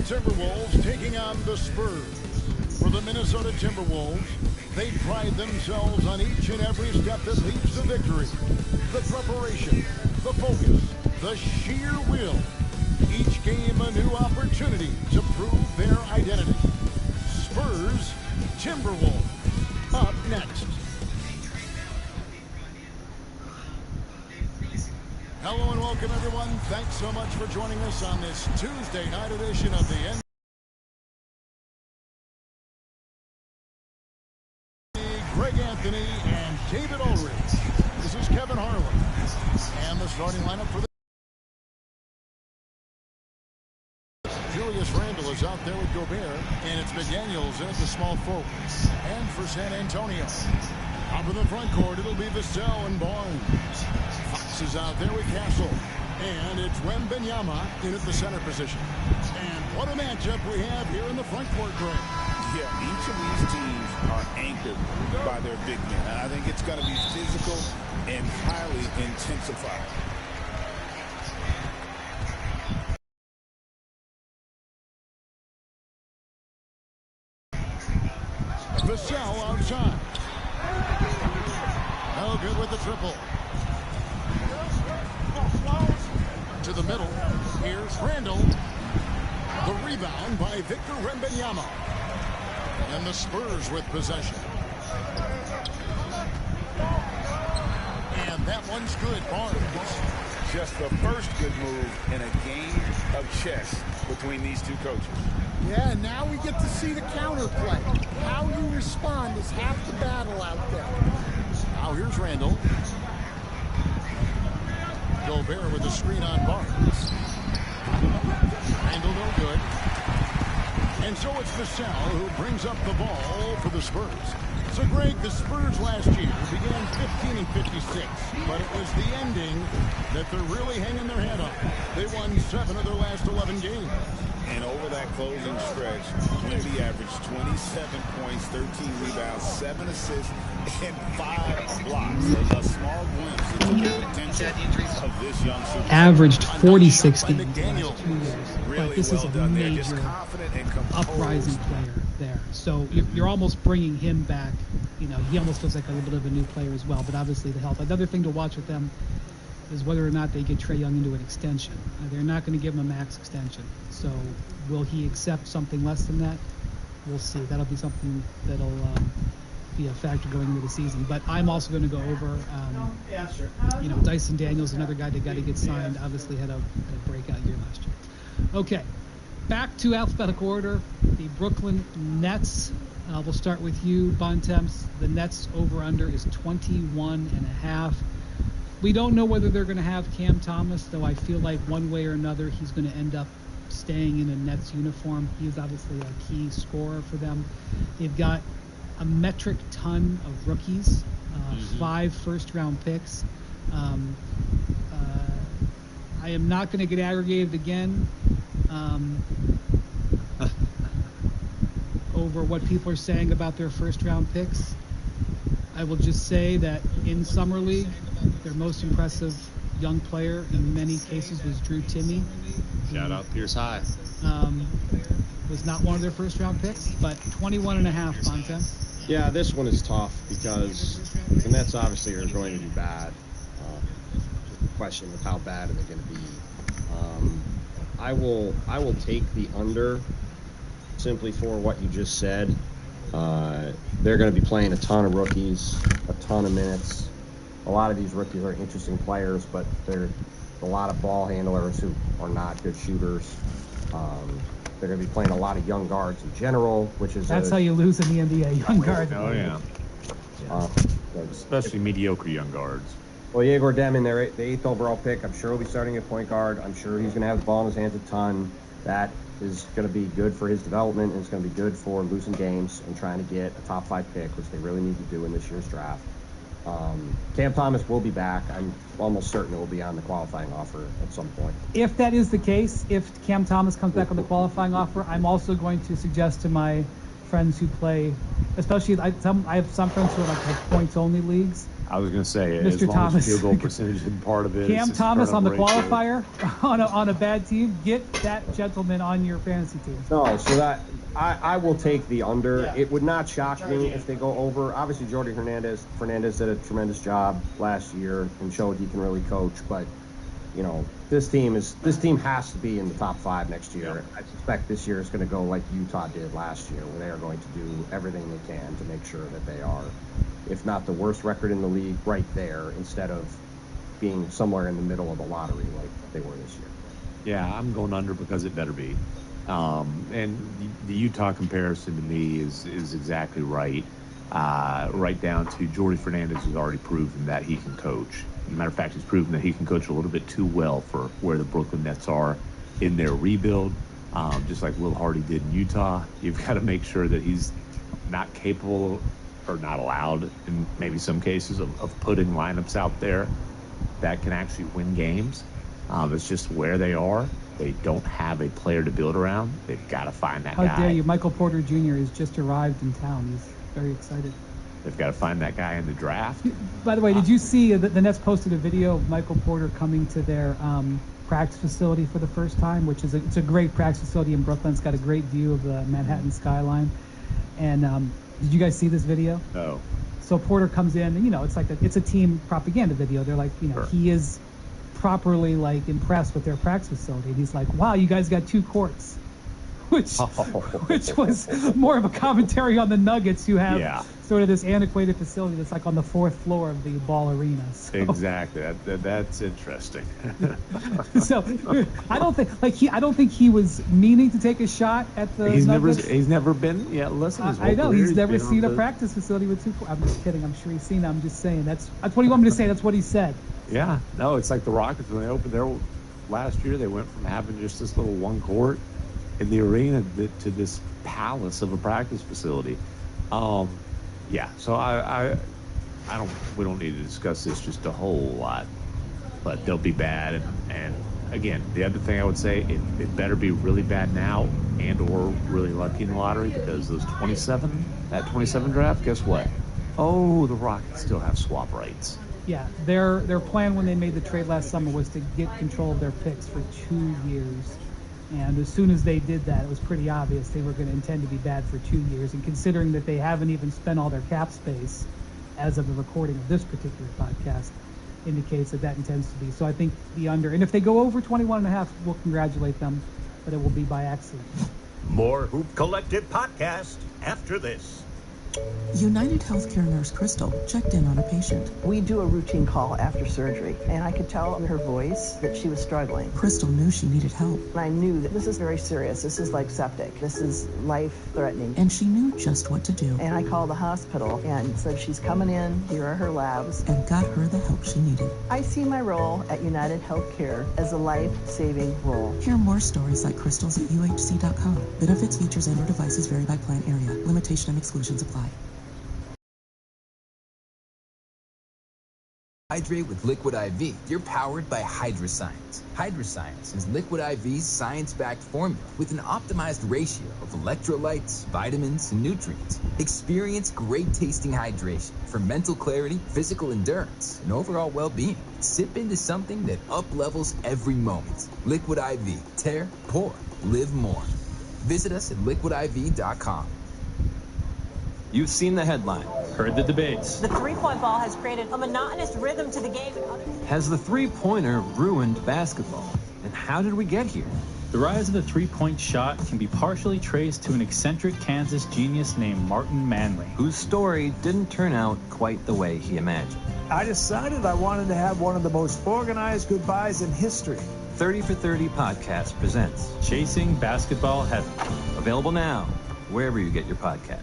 Timberwolves taking on the Spurs. For the Minnesota Timberwolves, they pride themselves on each and every step that leads to victory. The preparation, the focus, the sheer will. Each game a new opportunity to prove their identity. Spurs, Timberwolves. Up next. Hello and welcome, everyone. Thanks so much for joining us on this Tuesday night edition of the NBA. Greg Anthony and David Ulrich. This is Kevin Harlan. And the starting lineup for the Julius Randle is out there with Gobert, and it's McDaniels in at the small forward. And for San Antonio, up in the front court, it'll be Vassell and Barnes. Fox is out there with Castle, and it's Wembanyama in at the center position. And what a matchup we have here in the front court, Greg. Yeah, each of these teams are anchored by their big men. And I think it's going to be physical and highly intensified. Vassell outside. No good with the triple. To the middle. Here's Randle. The rebound by Victor Wembanyama. And the Spurs with possession. And that one's good. Barnes. Just the first good move in a game of chess between these two coaches. Yeah, now we get to see the counterplay. How you respond is half the battle out there. Now here's Randle. Gobert with the screen on Barnes. Randle no good. And so it's Vassell who brings up the ball for the Spurs. So, Greg, the Spurs last year began 15 and 56, but it was the ending that they're really hanging their head on. They won 7 of their last 11 games. And over that closing stretch, Wemby averaged 27 points, 13 rebounds, 7 assists, and 5 blocks. A small glimpse into the potential of this young superstar. Averaged 46 games in the last 2 years. Really But this well is a done there. major Just confident and uprising player there. So you're almost bringing him back. You know, he almost feels like a little bit of a new player as well, but obviously the help. Another thing to watch with them is whether or not they get Trae Young into an extension. They're not going to give him a max extension. So will he accept something less than that? We'll see. That'll be something that'll be a factor going into the season. But I'm also going to go over, you know, Dyson Daniels, another guy that got to get signed, obviously had a breakout year last year. Okay, back to alphabetical order. The Brooklyn Nets. We'll start with you, Bontemps. The Nets over-under is 21.5. We don't know whether they're going to have Cam Thomas, though I feel like one way or another he's going to end up staying in a Nets uniform. He's obviously a key scorer for them. They've got a metric ton of rookies, 5 first-round picks. I am not going to get aggregated again over what people are saying about their first-round picks. I will just say that in Summer League, their most impressive young player in many cases was Drew Timme. Shout out Pierce High. Was not one of their first-round picks, but 21.5, Bontemps. Yeah, this one is tough because the Nets obviously are going to be bad. The question of how bad are they going to be. I will take the under simply for what you just said. They're going to be playing a ton of rookies, a ton of minutes. A lot of these rookies are interesting players, but they're a lot of ball handlers who are not good shooters. They're going to be playing a lot of young guards in general, which is That's how you lose in the NBA, young guards. Oh, yeah. Especially mediocre young guards. Well, Yegor Demin, the 8th overall pick, I'm sure he'll be starting at point guard. I'm sure he's going to have the ball in his hands a ton. That is going to be good for his development, and it's going to be good for losing games and trying to get a top 5 pick, which they really need to do in this year's draft. Cam Thomas will be back. I'm almost certain it will be on the qualifying offer at some point. If that is the case, if Cam Thomas comes back on the qualifying offer, I'm also going to suggest to my friends who play, especially I have some friends who are like points-only leagues. I was going to say, Mr. as long Thomas. as field goal percentage isn't part of it. Cam it's Thomas on the turnover ratio. qualifier on a bad team, get that gentleman on your fantasy team. No, so that I will take the under. Yeah. It would not shock me if they go over. Obviously, Jordy Fernandez did a tremendous job last year and showed he can really coach. But you know, this team has to be in the top 5 next year. I suspect this year is going to go like Utah did last year, where they are going to do everything they can to make sure that they are, if not the worst record in the league, right there, instead of being somewhere in the middle of the lottery like they were this year. Yeah, I'm going under because it better be. And the Utah comparison to me is exactly right. Right down to Jordy Fernandez has already proven that he can coach. As a matter of fact, he's proven that he can coach a little bit too well for where the Brooklyn Nets are in their rebuild. Just like Will Hardy did in Utah, you've got to make sure that he's not capable or not allowed, in maybe some cases, of putting lineups out there that can actually win games. It's just where they are. They don't have a player to build around. They've got to find that guy. How dare you? Michael Porter Jr. has just arrived in town. He's very excited. They've got to find that guy in the draft. By the way, did you see the Nets posted a video of Michael Porter coming to their practice facility for the first time, which is it's a great practice facility in Brooklyn. It's got a great view of the Manhattan skyline. And did you guys see this video? No. So Porter comes in, and you know, it's like it's a team propaganda video. They're like, you know, Sure. he is properly like impressed with their practice facility. And he's like, wow, you guys got 2 courts. Which was more of a commentary on the Nuggets, who have sort of this antiquated facility that's like on the 4th floor of the Ball Arena. So. Exactly. That's interesting. So I don't think he was meaning to take a shot at the Nuggets. He's never been. Yeah, listen. I know he's never seen a practice facility with 2 courts. I'm just kidding. I'm sure he's seen it. I'm just saying that's what you want me to say. That's what he said. Yeah. No, it's like the Rockets when they opened their last year. They went from having just this little 1 court in the arena to this palace of a practice facility. Yeah, so we don't need to discuss this just a whole lot, but they'll be bad. And again, the other thing I would say, it better be really bad now and or really lucky in the lottery, because that 27 draft, guess what? Oh, the Rockets still have swap rights. Yeah, their plan when they made the trade last summer was to get control of their picks for 2 years. And as soon as they did that, it was pretty obvious they were going to intend to be bad for 2 years. And considering that they haven't even spent all their cap space as of the recording of this particular podcast, indicates that intends to be. So I think the under. And if they go over 21.5, we'll congratulate them, but it will be by accident. More Hoop Collective podcast after this. United Healthcare nurse Crystal checked in on a patient. We do a routine call after surgery, and I could tell in her voice that she was struggling. Crystal knew she needed help. And I knew that this is very serious. This is like septic. This is life-threatening. And she knew just what to do. And I called the hospital and said, she's coming in, here are her labs. And got her the help she needed. I see my role at United Healthcare as a life-saving role. Hear more stories like Crystal's at uhc.com. Benefits, features, and/or devices vary by plan area. Limitation and exclusions apply. Hydrate with Liquid IV. You're powered by Hydroscience. Hydroscience is Liquid IV's science-backed formula with an optimized ratio of electrolytes, vitamins, and nutrients. Experience great-tasting hydration for mental clarity, physical endurance, and overall well-being. Sip into something that up-levels every moment. Liquid IV. Tear, pour, live more. Visit us at liquidiv.com. You've seen the headline, heard the debates. The three-point ball has created a monotonous rhythm to the game. Has the three-pointer ruined basketball? And how did we get here? The rise of the three-point shot can be partially traced to an eccentric Kansas genius named Martin Manley, whose story didn't turn out quite the way he imagined. I decided I wanted to have one of the most organized goodbyes in history. 30 for 30 podcast presents Chasing Basketball Heaven. Available now, wherever you get your podcasts.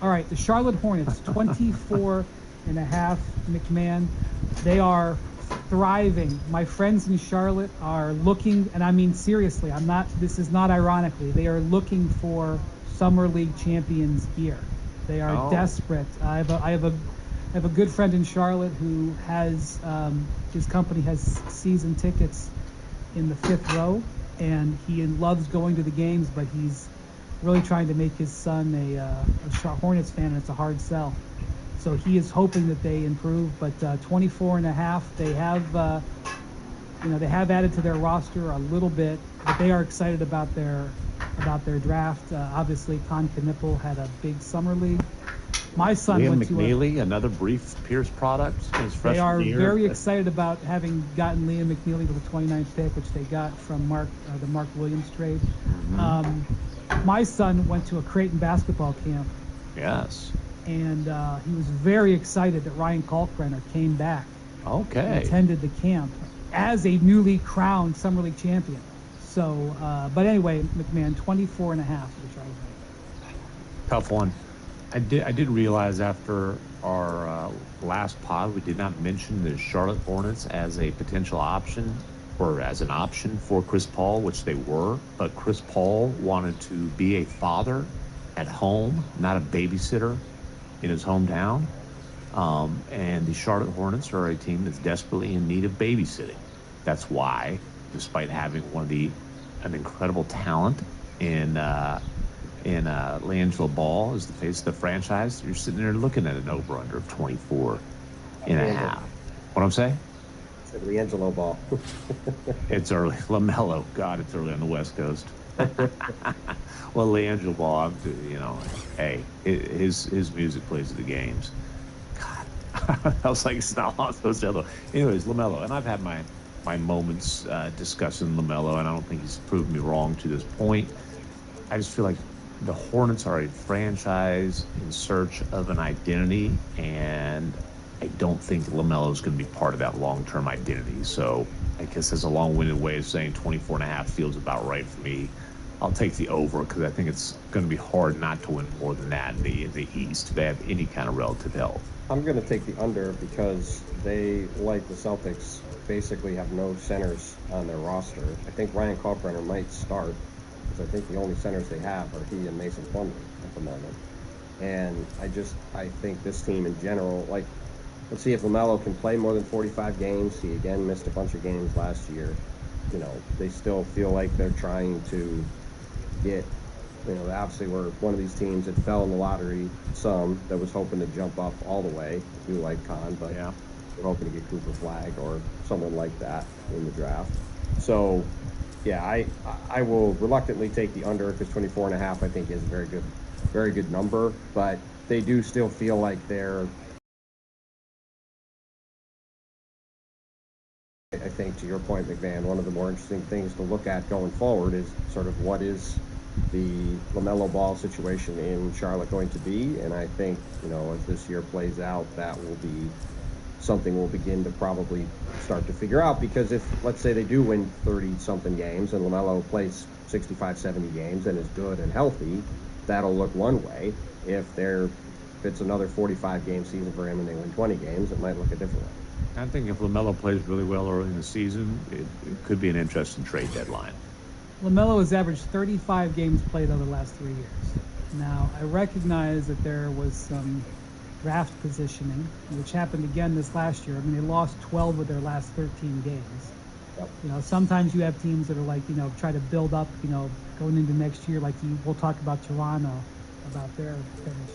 All right, the Charlotte Hornets, 24.5 McMahon. They are thriving. My friends in Charlotte are looking, and I mean seriously, this is not ironically, they are looking for Summer League champions gear. They are desperate. I have a good friend in Charlotte who has, his company has season tickets in the 5th row, and he loves going to the games, but he's really trying to make his son a Hornets fan, and it's a hard sell. So he is hoping that they improve, but 24.5, they have, they have added to their roster a little bit, but they are excited about their draft. Obviously, Con Knipple had a big summer league. My son Liam went to McNeely, another brief Pierce product in his freshman They are year. very excited about having gotten Liam McNeely with the 29th pick, which they got from the Mark Williams trade. My son went to a Creighton basketball camp. Yes. And he was very excited that Ryan Kalkbrenner came back. Okay. And attended the camp as a newly crowned Summer League champion. So, but anyway, McMahon, 24.5 for the Charlotte Hornets. Tough one. I did realize after our last pod, we did not mention the Charlotte Hornets as a potential option or as an option for Chris Paul, which they were. But Chris Paul wanted to be a father at home, not a babysitter in his hometown. And the Charlotte Hornets are a team that's desperately in need of babysitting. That's why, despite having an incredible talent in LiAngelo Ball as the face of the franchise, you're sitting there looking at an over-under of 24.5. What I'm saying? It's LiAngelo Ball. It's early. LaMelo. God, it's early on the West Coast. Well, LiAngelo Ball, hey, his music plays at the games. God, I was like, it's not all supposed to have. Anyways, LaMelo, and I've had my moments discussing LaMelo, and I don't think he's proved me wrong to this point. I just feel like the Hornets are a franchise in search of an identity, and I don't think LaMelo is going to be part of that long-term identity. So I guess that's a long-winded way of saying 24.5 feels about right for me. I'll take the over because I think it's going to be hard not to win more than that in the East if they have any kind of relative health. I'm going to take the under because they, like the Celtics, basically have no centers on their roster. I think Ryan Kalkbrenner might start because I think the only centers they have are he and Mason Plumlee at the moment. And I think this team in general, like, let's see if LaMelo can play more than 45 games. He again missed a bunch of games last year. They still feel like they're trying to get, obviously we're one of these teams that fell in the lottery that was hoping to jump up all the way. I do like Con, but yeah, we're hoping to get Cooper Flagg or someone like that in the draft. So, yeah, I will reluctantly take the under because 24.5 I think is a very good number, but they do still feel like they're, I think to your point, McMahon, one of the more interesting things to look at going forward is sort of what is the LaMelo Ball situation in Charlotte going to be, and I think, as this year plays out, that will be something we'll begin to probably start to figure out, because if, let's say, they do win 30-something games and LaMelo plays 65, 70 games and is good and healthy, that'll look one way. If it's another 45-game season for him and they win 20 games, it might look a different way. I think if LaMelo plays really well early in the season, it could be an interesting trade deadline. LaMelo has averaged 35 games played over the last 3 years. Now, I recognize that there was some draft positioning, which happened again this last year. I mean, they lost 12 of their last 13 games. Yep. Sometimes you have teams that are like, try to build up, going into next year. Like we'll talk about Toronto, about their finish.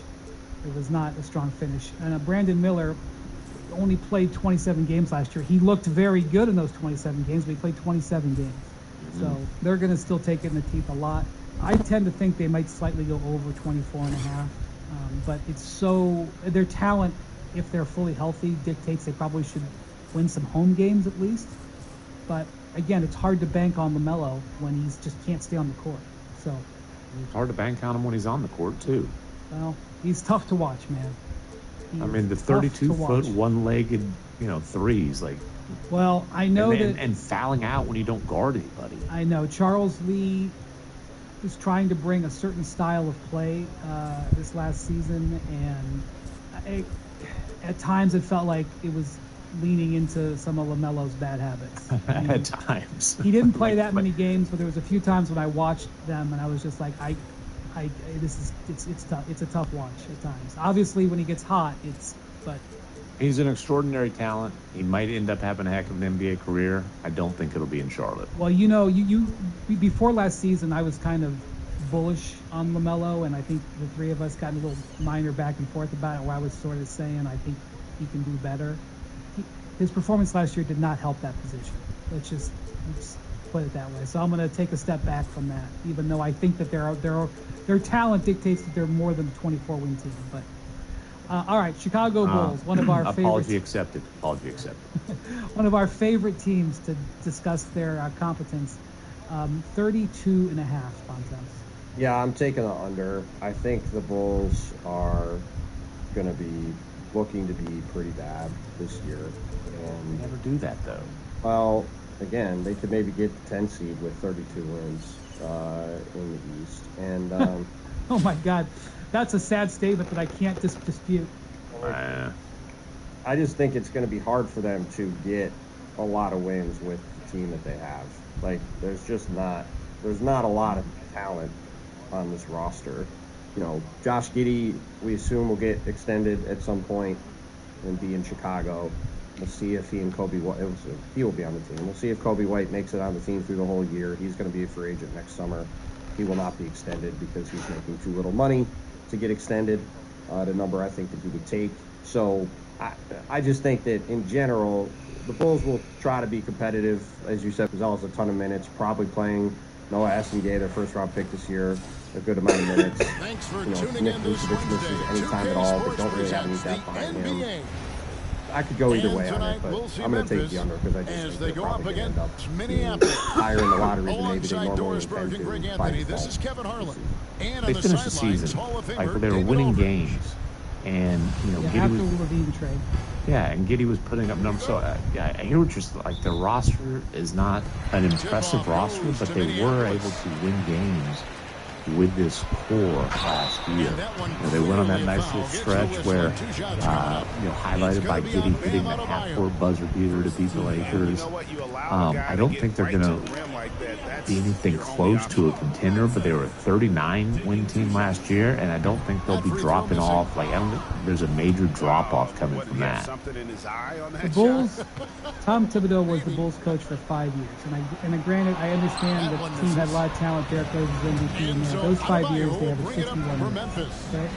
It was not a strong finish. And Brandon Miller only played 27 games last year. He looked very good in those 27 games, but he played 27 games. So they're going to still take it in the teeth a lot. I tend to think they might slightly go over 24.5. But their talent, if they're fully healthy, dictates they probably should win some home games at least. But again, it's hard to bank on LaMelo when he just can't stay on the court. So it's hard to bank on him when he's on the court too. Well, he's tough to watch, man. I mean, the 32-foot, one-legged, threes, like. Well, I know and fouling out when you don't guard anybody. I know Charles Lee was trying to bring a certain style of play this last season, and at times it felt like it was leaning into some of LaMelo's bad habits. I mean, at times. He didn't play that many games, but there was a few times when I watched them, and I was just like, it's tough. It's a tough watch at times. Obviously, when he gets hot, but. He's an extraordinary talent. He might end up having a heck of an NBA career. I don't think it'll be in Charlotte. Well, you before last season, I was kind of bullish on LaMelo, and I think the three of us got a little minor back and forth about it, where I was sort of saying I think he can do better. His performance last year did not help that position. Let's just put it that way. So I'm going to take a step back from that, even though I think that their talent dictates that they're more than a 24-win team. But all right, Chicago Bulls, one of our apology accepted. Apology accepted. One of our favorite teams to discuss their competence. 32.5, Bontemps. Yeah, I'm taking the under. I think the Bulls are going to be looking to be pretty bad this year. And they never do that, though. Well, again, they could maybe get the 10 seed with 32 wins in the East. And oh my God, that's a sad statement that I can't dispute. I just think it's going to be hard for them to get a lot of wins with the team that they have. Like, there's not a lot of talent on this roster. You know, Josh Giddey, we assume will get extended at some point and be in Chicago. We'll see if he and Kobe White, he will be on the team. We'll see if Kobe White makes it on the team through the whole year. He's going to be a free agent next summer. He will not be extended because he's making too little money to get extended, the number I think that he would take. So I just think that in general, the Bulls will try to be competitive. As you said, Gonzalez a ton of minutes, probably playing Noah Essengay, their first-round pick this year, a good amount of minutes. Thanks for tuning in this Wednesday. Any time at all, but don't really have any depth behind him. I could go either way on it, but I'm going to take the under because I just think they're probably going to end up higher in the lottery than maybe they normally intend to by default. They finished the season like they were winning games, and Giddey after the Levine trade. Yeah, and Giddey was putting up numbers. So I hear what you're like. The roster is not an impressive roster, but they were able to win games with this core last year. They went on that nice little stretch where, highlighted by Giddey hitting that half-court buzzer beater to beat the Lakers. I don't think they're going to be anything close to a contender, but they were a 39-win team last year, and I don't think they'll be dropping off. Like, I don't think there's a major drop-off coming from that. The Bulls, Tom Thibodeau was the Bulls coach for 5 years, and granted, I understand that the team had a lot of talent. Derek Rose was MVP in there. Those 5 years, they have a 61 wins. Okay?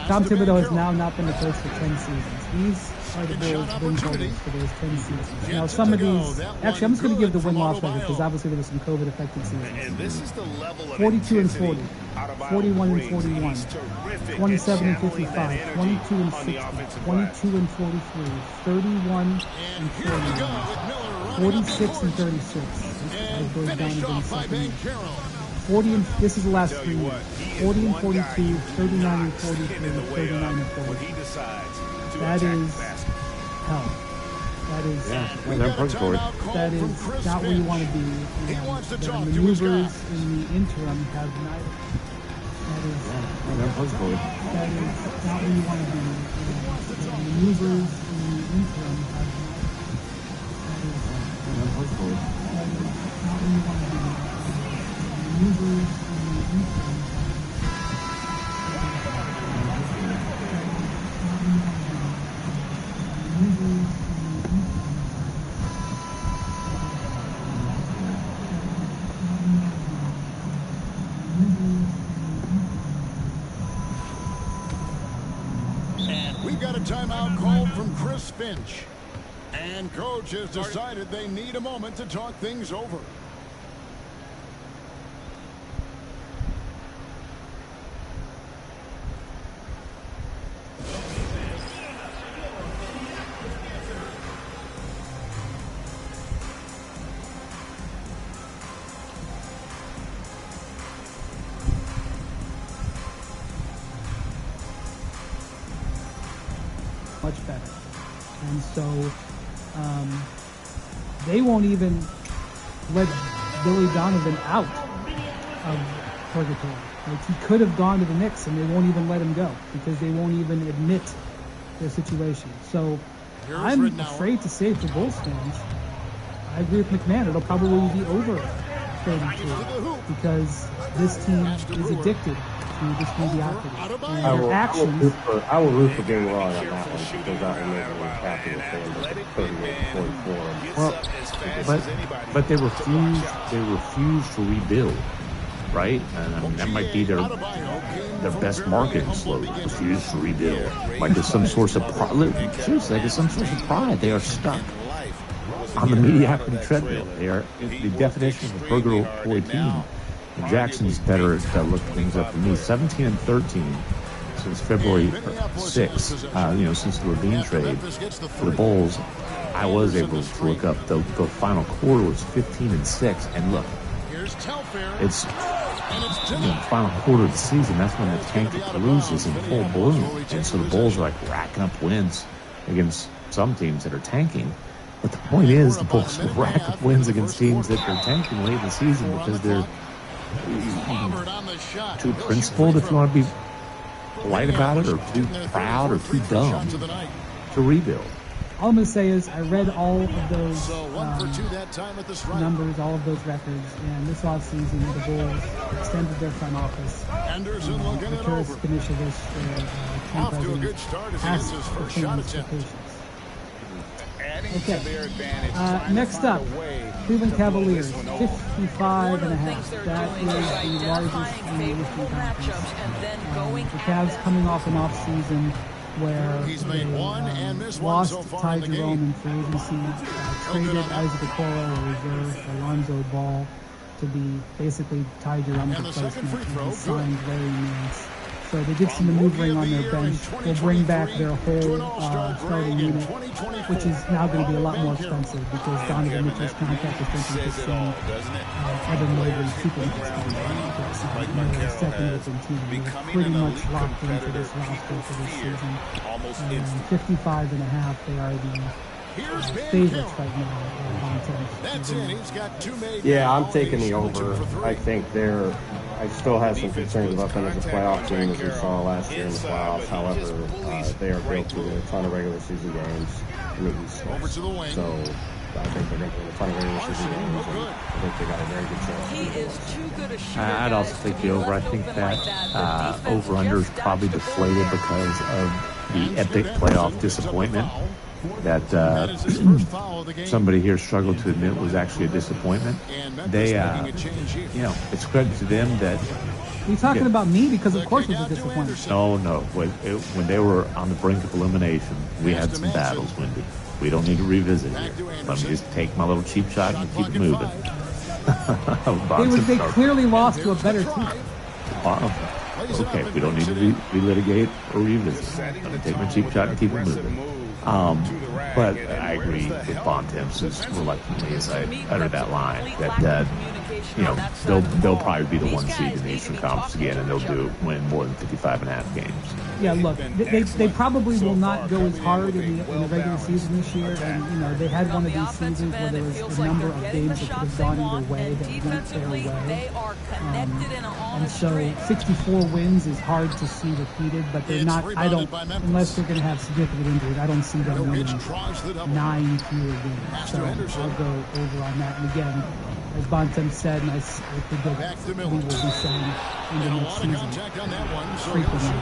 Tom Thibodeau has now not been the coach for 10 seasons. These are the Bulls' win totals for those 10 seasons. Now, some of these... Actually, I'm just going to give the win-loss record because obviously there was some COVID-affected seasons. 42 and 40, 41 and 41, 27 and 55, 22 and 60, 22 and 43, 31 and 41, 46 and 36. This goes down against second. 40 and, this is the last 3 years. 40 and 42, 39 and 43, 39 and 40. That is hell. That is that is not where you want to be. The maneuvers in the interim have not. That is not where you want to be. The maneuvers in the interim have not. That is not where you want to be. And we've got a timeout call from Chris Finch. And coach has decided they need a moment to talk things over. Much better. And so they won't even let Billy Donovan out of purgatory. Like, he could have gone to the Knicks and they won't even let him go because they won't even admit their situation. So I'm afraid to say for Bulls fans, I agree with McMahon, it'll probably be over 32 because this team is addicted to this mediocrity. And their actions... I will root for being wrong on that one because I will make me happy with 38-44. Well, but they refuse to rebuild. right? And I mean, that might be their best marketing slogan. Refuse to rebuild. Like it's some source of pride. Seriously, like it's some source of pride. They are stuck on the mediocrity treadmill. They are the definition of a purgatory team. And Jackson's better to look things up than me. 17-13 since February 6th. Since the Levine trade for the Bulls. I was able to look up the final quarter was 15-6, and look, it's final quarter of the season. That's when the tank loses in full bloom, and so the Bulls are like racking up wins against some teams that are tanking. But the point is, the Bulls will rack up wins against teams that are tanking late in the season because they're too principled, if you want to be polite about it, or too proud, or too dumb to rebuild. All I'm going to say is I read all of those numbers, all of those records, and this offseason the Bulls extended their front office. The Tourist Commissioners, their team president, asked for change expectations. Okay. Next up, Cleveland Cavaliers, 55.5. That is the largest in the Eastern Conference. The Cavs coming off an offseason where they lost Ty Jerome in free agency, traded Isaac Okoro, a reserve, Alonzo Ball, to be basically Ty Jerome's replacement, and signed Larry Nance. So they did some maneuvering on their bench. They'll bring back their whole starting unit, which is now going to be a lot more expensive because Donovan Mitchell's contract is going to be extended. Evan Mobley's super expensive. Second with the team. They're pretty much locked into this roster for this season. 55.5, they are the favorites right now. Yeah, I'm taking the over. I think I still have some concerns about them as a playoff team, as we saw last year in the playoffs. However, they are built to win a ton of regular season games in the East. So I think they're going to win a ton of regular season games, and I think they got a very good chance. He is too good a shooter. I'd also take the over. I think that over-under is probably deflated because of the epic playoff disappointment that somebody here struggled to admit was actually a disappointment. They, it's credit to them that... Are you talking about me? Because of course it was a disappointment. No. When they were on the brink of elimination, we had some battles, Wendy. We don't need to revisit here. Let me just take my little cheap shot and keep it moving. They clearly lost to a better team. Okay, we don't need to relitigate or revisit. Let me take my cheap shot and keep it moving. But I agree with Bontemps as reluctantly as I utter that line that they'll probably be the one seed in the Eastern Conference again, and they'll win more than 55.5 games. Yeah, look, they probably will not go as hard in the regular season this year, and they had one of these seasons where there was a number of games that could have gone either way that went their way. And so 64 wins is hard to see repeated, but they're not. Unless they're going to have significant injuries, I don't see them winning 9 fewer games. So I'll go over on that. And again, as Bontemps said, and I predict we will be saying in the next season frequently,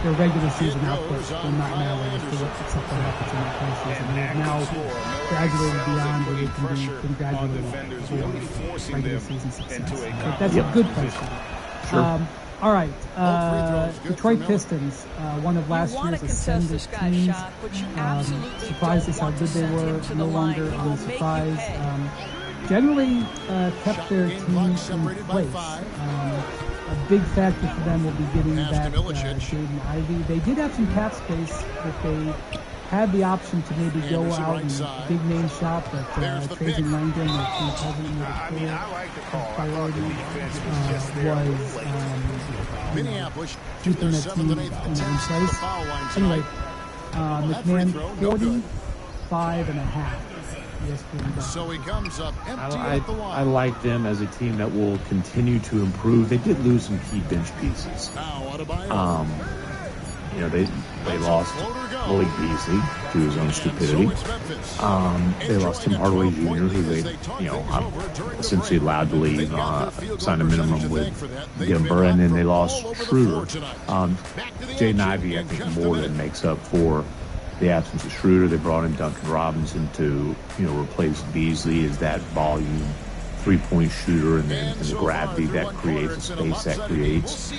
their regular season output will not matter as to what except what happens in the postseason. They have now graduated beyond where they can be congratulated for regular season success. But that's a good place to be. Sure. All right, Detroit Pistons, one of last year's ascendant teams. Surprised us how good they were. No longer a surprise. Generally kept their team in place. A big factor for them will be getting back Jaden Ivey. They did have some cap space that they had the option to maybe go out and big name shop, but Trajan Langdon, their team president, made it clear priority was keeping the team in place. Anyway, McMahon 45.5. So he comes up empty at the line. I like them as a team that will continue to improve. They did lose some key bench pieces. They lost Malik Beasley to his own stupidity. They lost Tim Hardaway Jr., who they, essentially allowed to leave, signed a minimum with Denver, and then they lost Schroeder. Jaden Ivey, I think, more than makes up for the absence of Schroeder. They brought in Duncan Robinson to, replace Beasley as that volume three-point shooter, and the gravity that creates, the space that creates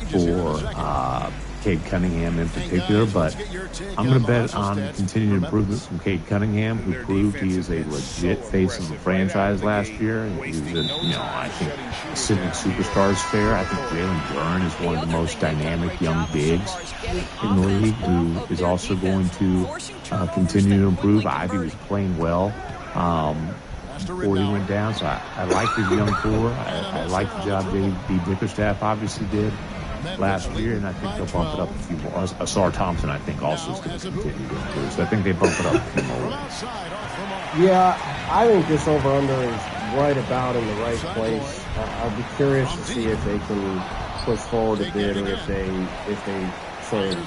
for Cade Cunningham in particular. But I'm going to bet on continued improvement from Cade Cunningham, who proved he is a legit face of the franchise last year. And he was, I think, ascending superstars fair. I think Jalen Byrne is one of the most dynamic young bigs in the league, who is also going to continue to improve. Ivy was playing well before he went down, so I like his young core. I like the job J.B. Bickerstaff obviously did last year, and I think they'll bump it up a few more. Asar Thompson, I think, also is going to continue to improve, so I think they bump it up a few more. Yeah, I think this over-under is right about in the right place. I'd be curious to see if they can push forward a bit, or if they sort of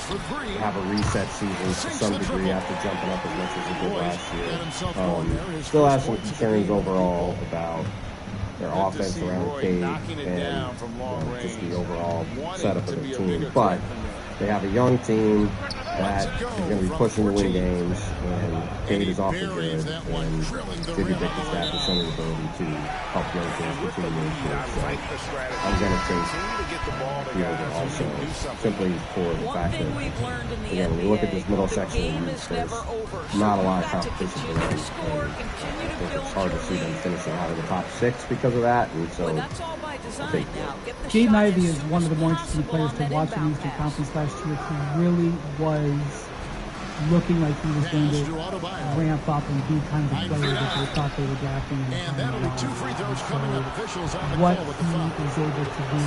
have a reset season to some degree after jumping up as much as they did last year. Still have some concerns overall about their offense around Cade and just the overall setup of the team. But they have a young team that is going to be pushing to win games, and Cade is awfully good, and J.B. Bickerstaff has shown the ability to help young teams continue to improve. So I'm going to take the over also, simply for the fact that, again, when you look at this middle section, there's not a lot of competition for them. And I think it's hard to see them finishing out of the top 6 because of that, and so I'll take the over. Jaden Ivey is one of the more interesting players to watch in the Eastern Conference last year. He really was looking like he was going to ramp up and be kind of the player that they thought they were drafting in the time. So what he is able to do,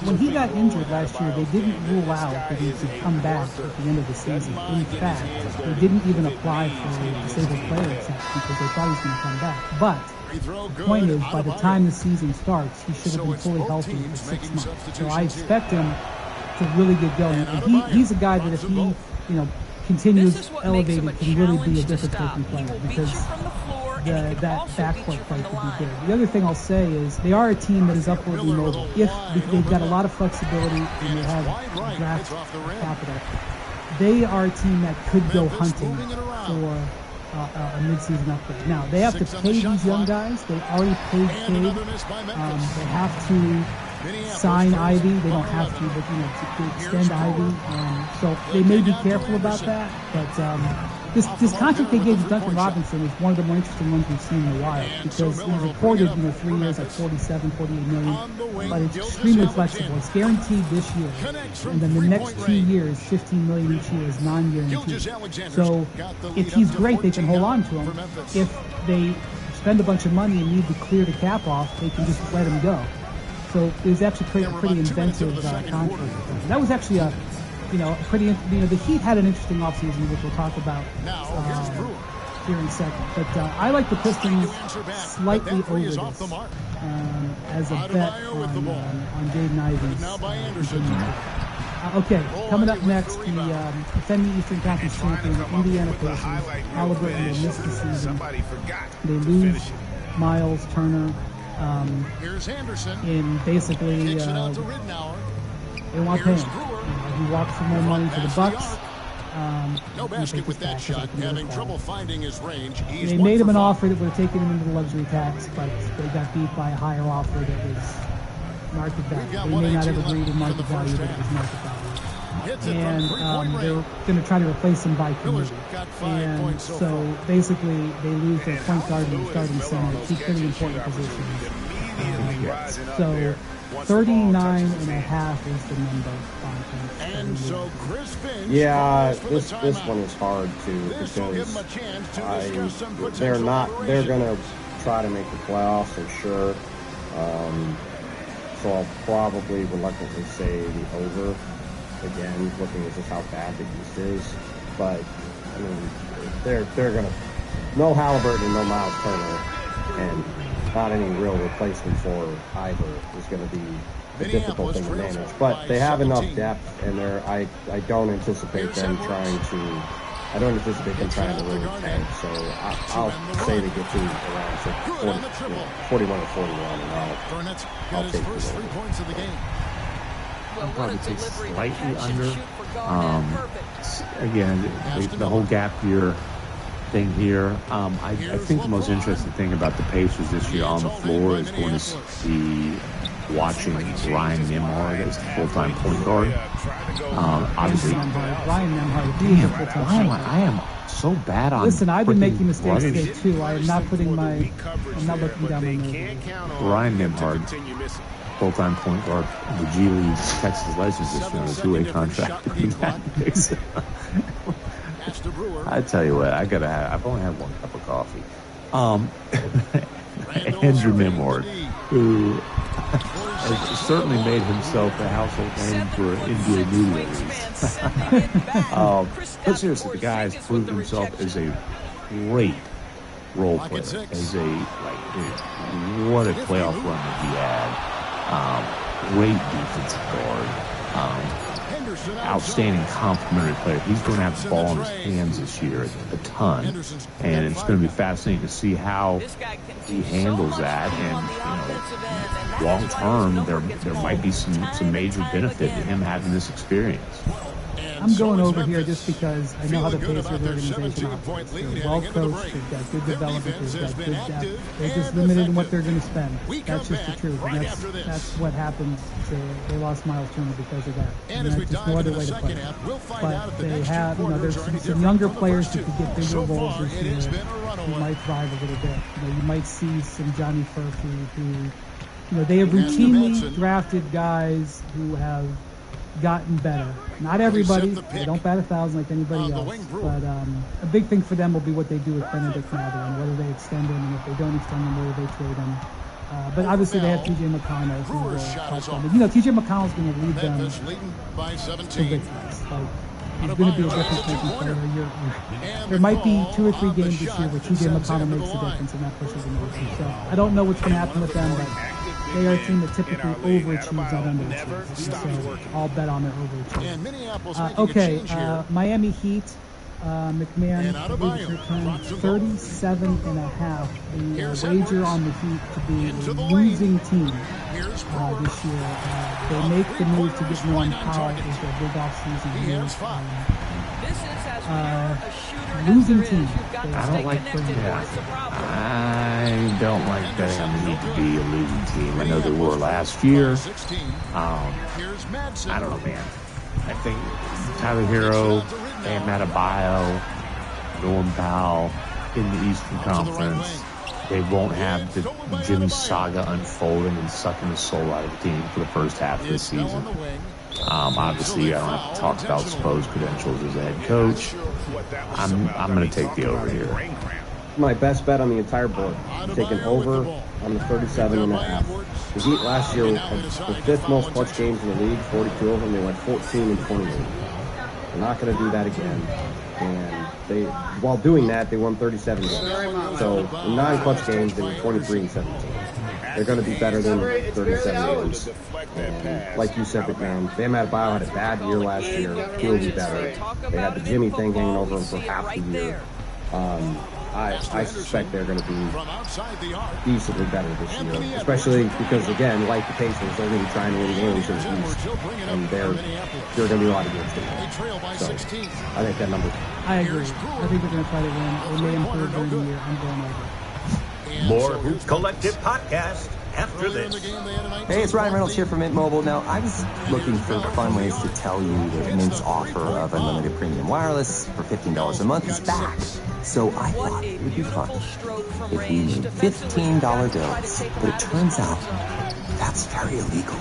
when he got injured last year, they didn't rule out that he could come back at the end of the season. In fact, they didn't even apply for a disabled player exception because they thought he was going to come back. But the point is, by the time the season starts, he should have been fully healthy for 6 months. So I expect him to really get going. And he's a guy that if he, continues elevated, can really be a difference-making player, because that backcourt play could be good. The other thing I'll say is they are a team that is upwardly mobile. If they've got a lot of flexibility and they have draft capital, they are a team that could go hunting for a midseason upgrade. Now, they have to pay these young guys. They already paid Cade. They have to sign Ivy. They don't have to, but to extend Ivy. So they may be careful about that. But this contract they gave to Duncan Robinson is one of the more interesting ones we've seen in a while, because he's reported 3 years at 47, 48 million, but it's extremely flexible. It's guaranteed this year, and then the next 2 years, 15 million each year is non-guaranteed. So if he's great, they can hold on to him. If they spend a bunch of money and need to clear the cap off, they can just let him go. So it was actually a pretty inventive contract. That was actually the Heat had an interesting offseason, which we'll talk about here in a second. But I like the Pistons slightly over this as a bet on Jaden Ivey's continuing. Okay, coming up next, the defending Eastern Conference champion, the Indiana Pacers. Halliburton will miss the season. They lose Miles Turner. In basically, they want to pay him. He walked for more money to the Bucks. No basket with that shot, having trouble finding his range. They made him an offer that would have taken him into the luxury tax, but they got beat by a higher offer that was market value. They may not have agreed to market value, but it was market value. And they're going to try to replace him by committee. And so basically, they lose their point guard and starting center, two pretty important positions. So 39.5 is the number. And so yeah, this one is hard too, because they're going to try to make the playoffs, I'm sure. So I'll probably reluctantly say the over. Again, looking at just how bad the East is, but I mean, they're going to no Halliburton and no Miles Turner, and not any real replacement for either is going to be a difficult thing to manage. But they have enough depth, and I don't anticipate them trying to. I don't anticipate them trying to really tank. So I'll say they get to around 41 or 41, and I'll take the 3 points of the game. I'll probably take slightly under. Again, the whole gap year thing here. I think the most interesting thing about the Pacers this year on the floor is going to see watching Ryan Nembhard as the full-time point guard. Obviously, Ryan Nembhard being a full-time point guard. I am so bad on. Listen, I've been making mistakes today too. I'm not looking down my nose. Ryan Nembhard, full-time point guard, the G League Texas Legends this year on a two-way contract. I tell you what, I've only had one cup of coffee. Andrew Nembhard, who has certainly made himself a household name for NBA media. But seriously, the guy has proved himself as a great role player. What a playoff run that he had. Great defensive guard. Outstanding complementary player. He's going to have the ball in his hands this year a ton, and it's going to be fascinating to see how he handles that. And long term, there might be some major benefit to him having this experience. I'm going over here just because I know how the Pacers organization operates. They're well coached, they've got good development, they've got good depth. They're just limited in what they're going to spend. That's just the truth, and that's what happened. They lost Miles Turner because of that, and there's just no other way to play it. But they have, there's some younger players who could get bigger roles this year who might thrive a little bit. You might see some Johnny Furphy who, they have routinely drafted guys who have gotten better. Not everybody. They don't bat 1,000 like anybody else. But a big thing for them will be what they do with Benedict Mather, whether they extend him, and if they don't extend him, whether they trade him. But obviously they have T.J. McConnell who will help them. T.J. McConnell's going to lead them to victories. He's going to be a difference-making player. There might be 2 or 3 games this year where T.J. McConnell makes a difference, and that pushes them over. So I don't know what's going to happen with them, but they are a team that typically overachieves on underachieves. So I'll bet on their overachieving. Miami Heat. McMahon returned 37.5. The wager on the Heat to be a losing team this year. They make the move to get Norman Powell as their big offseason move. Losing team. I don't like betting on the Heat to be a losing team. I know they were last year. I don't know, man. I think Tyler Hero, Bam Adebayo, Norman Powell in the Eastern Conference, they won't have the Jimmy saga unfolding and sucking the soul out of the team for the first half of the season. Obviously, I don't have to talk about supposed credentials as a head coach. I'm going to take the over here. My best bet on the entire board, taking over on the 37.5. The Heat last year had the 5th most clutch games in the league, 42 of them. They went 14 and 28. They're not going to do that again. And while doing that, they won 37 games. So in 9 clutch games, they were 23 and 17. They're going to be better than 37 games. And like you said, McMahon, Bam Adebayo had a bad year last year. He'll be better. They had the Jimmy thing hanging over them for half the year. I suspect they're going to be decently better this year, especially because, again, like the Pacers, they're going to be trying to win games in the East, and there are going to be a lot of games to win. So I think that number. I agree. I think they're going to try to win. They may improve during the year. I'm going over. More Hoop Collective podcast after this. Hey, it's Ryan Reynolds here from Mint Mobile. Now, I was looking for fun ways to tell you that Mint's offer of unlimited premium wireless for $15 a month is back. So I thought it would be fun if we made $15 bills. But it turns out that's very illegal.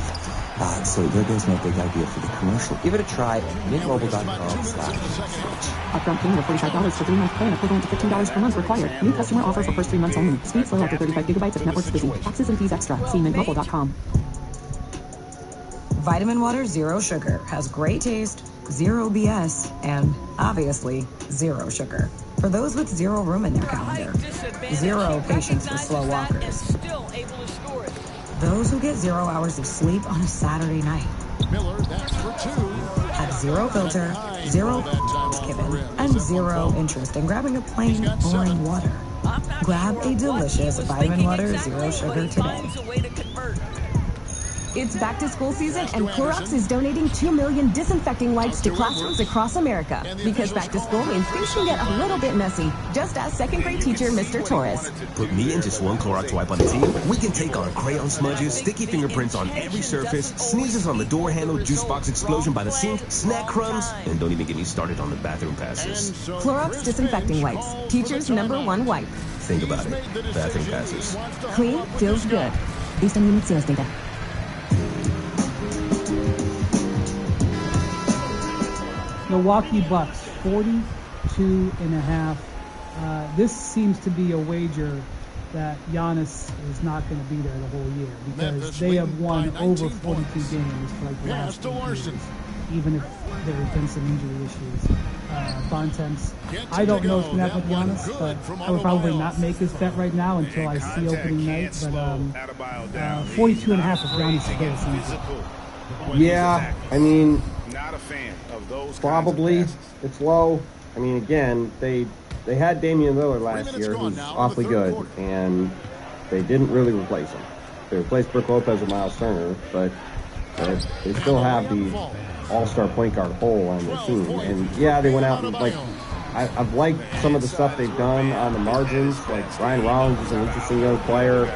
So there goes my big idea for the commercial. Give it a try at mintmobile.com/switch. Upfront payment of $45 for 3-month plan equivalent to $15 per month required. New customer offer for first 3 months only. Speed slow after 35 gigabytes if network's busy. Taxes and fees extra. See mintmobile.com. Vitamin Water Zero Sugar has great taste, zero BS, and obviously zero sugar. For those with zero room in their calendar, zero patience for slow walkers, those who get 0 hours of sleep on a Saturday night, have zero filter, zero given, and zero interest in grabbing a plain, boring water. Grab a delicious Vitamin Water Zero Sugar today. It's back to school season, and Clorox is donating 2 million disinfecting wipes to classrooms across America. Because back to school means things can get a little bit messy. Just ask second grade teacher Mr. Torres. Put me and just one Clorox wipe on the team. We can take on crayon smudges, sticky fingerprints on every surface, sneezes on the door handle, juice box explosion by the sink, snack crumbs, and don't even get me started on the bathroom passes. Clorox disinfecting wipes. Teacher's #1 wipe. Think about it. Bathroom passes. Clean feels good. Based on unit sales data. Milwaukee Bucks, 42.5. This seems to be a wager that Giannis is not going to be there the whole year because they have won over 42 games for like the last 2 years, even if there have been some injury issues. Bontemps, I don't know what's going to happen with Giannis, but I would probably not make this bet right now until I see opening night. But 42.5 is Giannis to go season. Yeah, I mean, Not a fan of those probably it's low. I mean, again, they had Damian Lillard last year, who's awfully good, and they didn't really replace him. They replaced Brook Lopez with Miles Turner, but they still have the all-star point guard hole on their team. And yeah, they went out and I've liked some of the stuff they've done on the margins. Like Ryan Rollins is an interesting young player.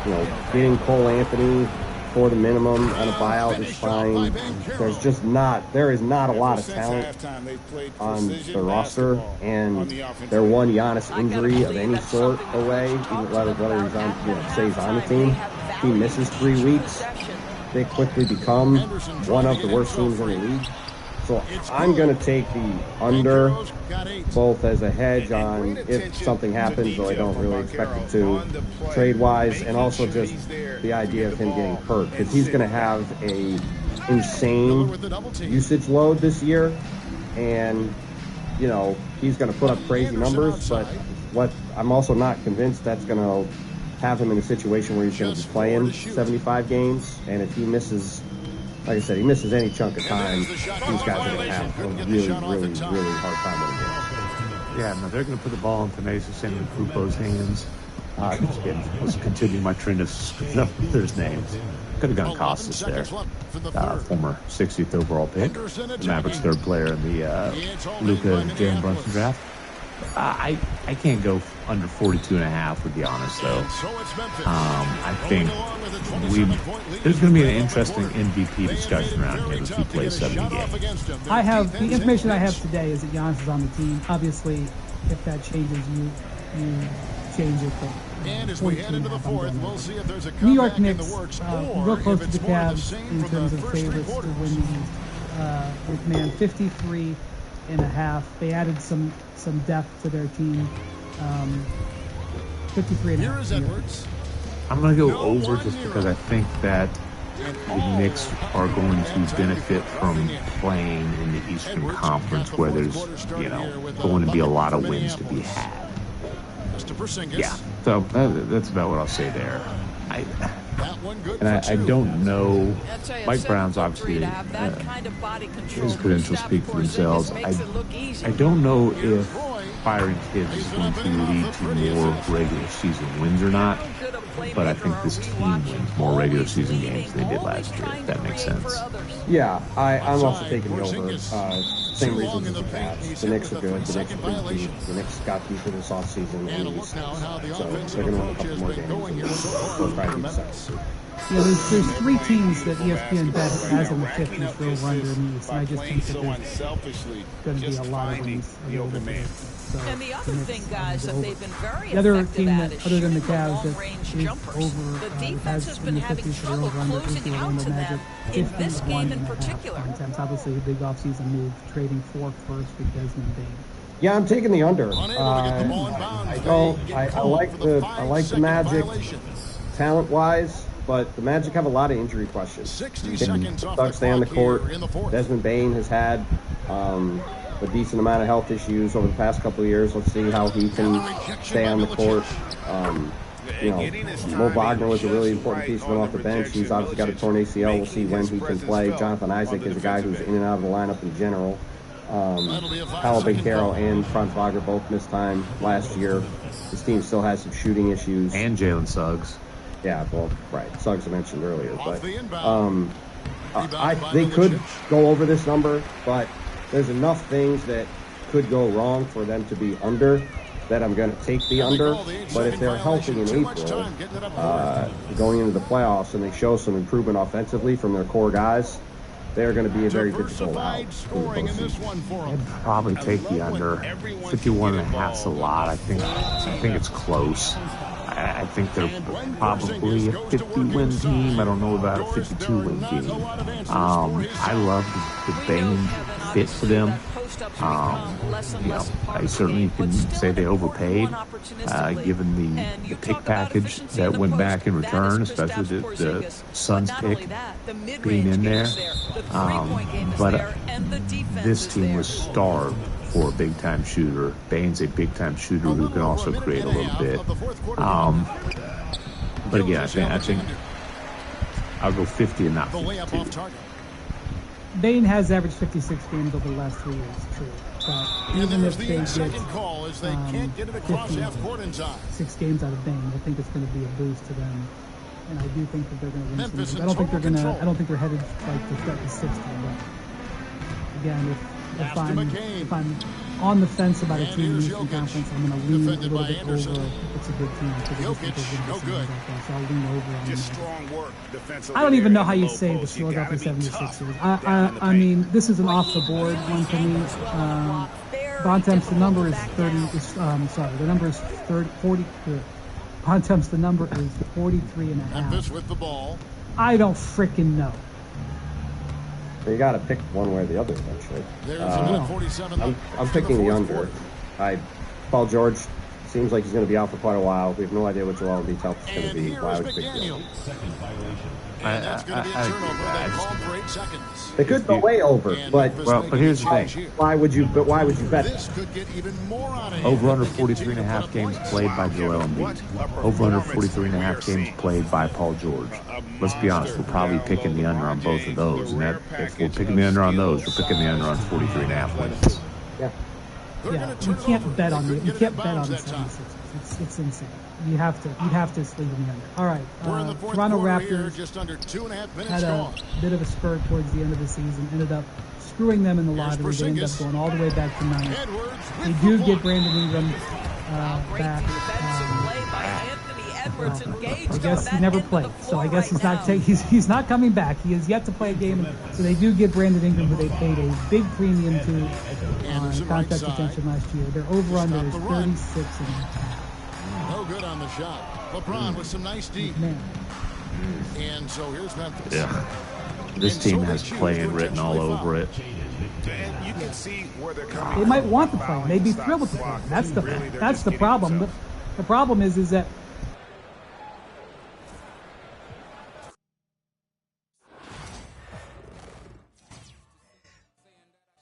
You know, getting Cole Anthony for the minimum on a buyout is fine. There is not a lot of talent on the roster, and their one Giannis injury of any sort away, even whether he's on, stays on the team. If he misses 3 weeks, they quickly become one of the worst teams in the league. So I'm going to take the under, both as a hedge on if something happens, though I don't really expect it to, trade-wise, and also just the idea of him getting hurt, because he's going to have a insane usage load this year, and he's going to put up crazy numbers. But what I'm also not convinced that's going to have him in a situation where he's going to be playing 75 games, and if he misses, like I said, he misses any chunk of time, these guys are going to have a really, really, really hard time with him. Yeah, no, they're going to put the ball in Thanasis Antetokounmpo's hands. Let's continue my trend of screwing up there's names. Could have gone Costas there. Former 60th overall pick. The Mavericks' third player in the Luka and Jalen Brunson draft. I can't go under 42.5, to be honest, though. I think there's going to be an interesting MVP discussion around here if he plays 70 games. The information I have today is that Giannis is on the team. Obviously, if that changes, you change it. But, and as we head into the fourth, we'll see if there's a New York Knicks, real close to the Cavs in terms of favorites to win the East. McMahon, 53.5. They added some depth to their team. 53.5. I'm going to go over just because I think that the Knicks are going to benefit from playing in the Eastern Conference, where there's, going to be a lot of wins to be had. Yeah, so that's about what I'll say there. I don't know. Mike Brown's obviously his credentials speak for themselves. I don't know if firing kids is going to lead to more regular season wins or not, but I think this team wins more regular season games than they did last year, if that makes sense. Yeah, I'm also taking the over. Same reasons as the Cavs. The Knicks are good. The Knicks are pretty deep. The Knicks got deeper this offseason and the East. So they're going to win a couple more games. They'll probably be second. Yeah, there's 3 teams that ESPN bet has in the 50s for over under in the East, and I just think that there's going to be a lot of wins. And the other thing, guys, that they've been very the other effective team at that, is other than the shooting Cavs, that long-range is jumpers. over, The defense has been having trouble closing out to them in this game in particular. Obviously, a big offseason move, trading 4 first for Desmond Bain. Yeah, I'm taking the under. I like the Magic talent-wise, but the Magic have a lot of injury questions. 60 seconds off Doug stay on the court. Desmond Bain has had a decent amount of health issues over the past couple of years. Let's see how he can stay on the court. Mo Wagner was a really important piece of him off the bench. He's obviously got a torn ACL. We'll see when he can play. Jonathan Isaac is a guy who's in and out of the lineup in general. Paolo Banchero and Franz Wagner both missed time last year. This team still has some shooting issues. And Jalen Suggs. Yeah, well, right. Suggs mentioned earlier, but they could go over this number, but there's enough things that could go wrong for them to be under that I'm going to take the under. But if they're healthy in April, going into the playoffs, and they show some improvement offensively from their core guys, they're going to be a very difficult out. I'd probably take the under. 51.5 is a lot. I think it's close. I think they're probably a 50-win team. I don't know about a 52-win team. I love the Bane fit for them. I certainly can say they overpaid, given the pick package that went back in return, especially the Suns pick being in there. But this team was starved for a big-time shooter. Bane's a big-time shooter who can also create a little bit. But again, I think I'll go 50 and not 52. Bane has averaged 56 games over the last 3 years, true. But even if they get 6 games out of Bane, I think it's going to be a boost to them. And I do think that they're going to win some games. I don't think they're headed like to start the 60. But again, if I'm on the fence about a team in the Eastern Conference, I'm going to lean a little bit over if it's a good team. So I'll lean over on that. I don't even know how you say the Philadelphia 76ers. I mean, this is an off-the-board one for me. Bontemps, the number is 40. Bontemps, the number is 43.5. With the ball. I don't freaking know. You got to pick one way or the other eventually. I'm picking the under. Paul George seems like he's going to be out for quite a while. We have no idea what Joel Embiid's health is going to be. Why would pick the under? They could go way over, but here's the thing. Why would you bet that? Over under 43.5 games played by Joel Embiid. Over under 43.5 games played by Paul George. Let's be honest, we're probably picking the under on both of those. And if we're picking the under on those, we're picking the under on 43.5 wins. Yeah. Yeah, you can't bet on the 76ers. It's insane. You'd have to sleep in the under. All right, Toronto Raptors just under 2.5 minutes had a bit of a spurt towards the end of the season. Ended up screwing them in the lottery. They ended up going all the way back to 9. They do get Brandon Ingram back. I guess he never played, so I guess he's not coming back. He has yet to play a game, so they do get Brandon Ingram, who they paid a big premium to contract extension last year. Their over/under is 36.5. No good on the shot. LeBron with some nice deep. Man. And so here's Memphis. Yeah. This team has playing written all over it. You can see where they're coming. They might want to play. They'd be thrilled with the play. That's the problem. The problem is that